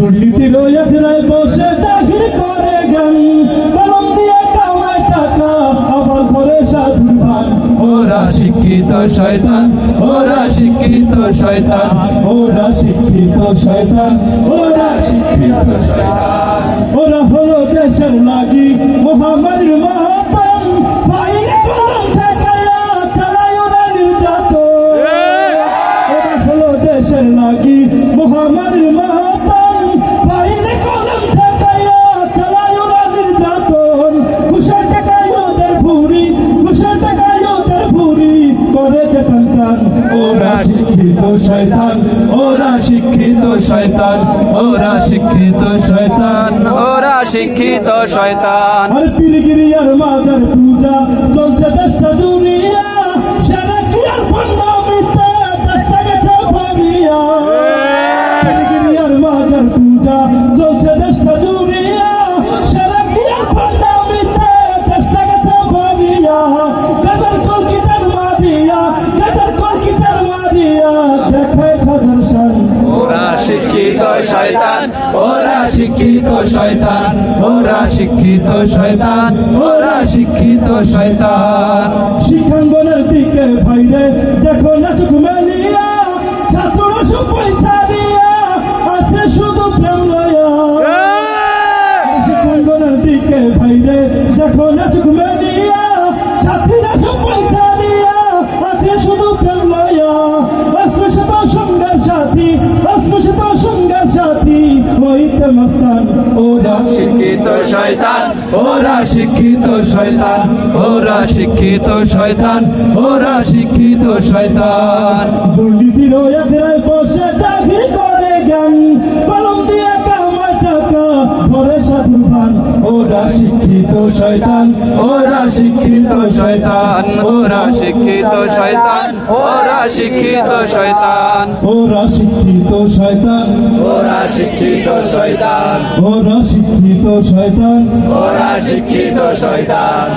দুর্নীতির একরায় বসে চাকরি করে জ্ঞান কলম দিয়ে কামায় টাকা আবার করে সাধুর ভান ওরা শিক্ষিত শয়তান ওরা শিক্ষিত শয়তান ওরা শিক্ষিত শয়তান ওরা শিক্ষিত শয়তান ওরা হলো দেশের লাগি মহামারীর মহাতম ফাইলে কলম ঠেকাইয়া চালায় ওরা নির্যাতন ওরা হলো দেশের লাগি মহামারীর মহাতম ফাইলে কলম ঠেকাইয়া চালায় ওরা নির্যাতন ঘুষের টাকায় ওদের ভুরি ঘুষের টাকায় ওদের ভুরি করে যে টান ওরা শিক্ষিত শয়তান ওরা শিক্ষিত শয়তান ওরা শিক্ষিত শয়তান ওরা শিক্ষিত শয়তান আর পীরগিরি আর মাজার পূজা চলছে দেশটা জুড়িয়া সেরা কি আর পণ্ডিতে দেশটা গেছে ভাবিয়া পীরগিরি আর মাজার পূজা চলছে দেশটা জুড়িয়া সেরা কি আর পণ্ডিতে দেশটা গেছে ভাবিয়া গাজার কলকিটার মারিয়া গাজার কলকিটার মারিয়া দেখায় খাজার শান ওরা শিক্ষিত শয়তান ওরা শিক্ষিত শয়তান ওরা শিক্ষিত শয়তান ওরা শিক্ষিত শয়তান শিক্ষাঙ্গনের দিকে ভাইরে দেখো না চোখ মেলিয়া ছাত্ররা সব পয়সারিয়া আছে শুধু প্রেম লয়া শিক্ষাঙ্গনের দিকে ভাইরে দেখো না চোখ মেলিয়া ছাত্রীরা সব পয়সারিয়া আছে শুধু প্রেম লয়া অশ্রুষিত সঙ্গের সাথী অশ্রুষিত সঙ্গের সাথী হইতে মস্তান ওরা শিক্ষিত শয়তান ওরা শিক্ষিত শয়তান ওরা শিক্ষিত শয়তান ওরা শিক্ষিত শয়তান দুর্নীতির একরায় বসে চাকরি করে জ্ঞান কলম দিয়ে কামায় টাকা ধরে সাধুর ভান ওরা শিক্ষিত শয়তান ওরা শিক্ষিত শয়তান ওরা শিক্ষিত শয়তান ওরা শিক্ষিত শয়তান ওরা শিক্ষিত শয়তান ওরা শিক্ষিত শয়তান ওরা শিক্ষিত শয়তান ওরা শিক্ষিত শয়তান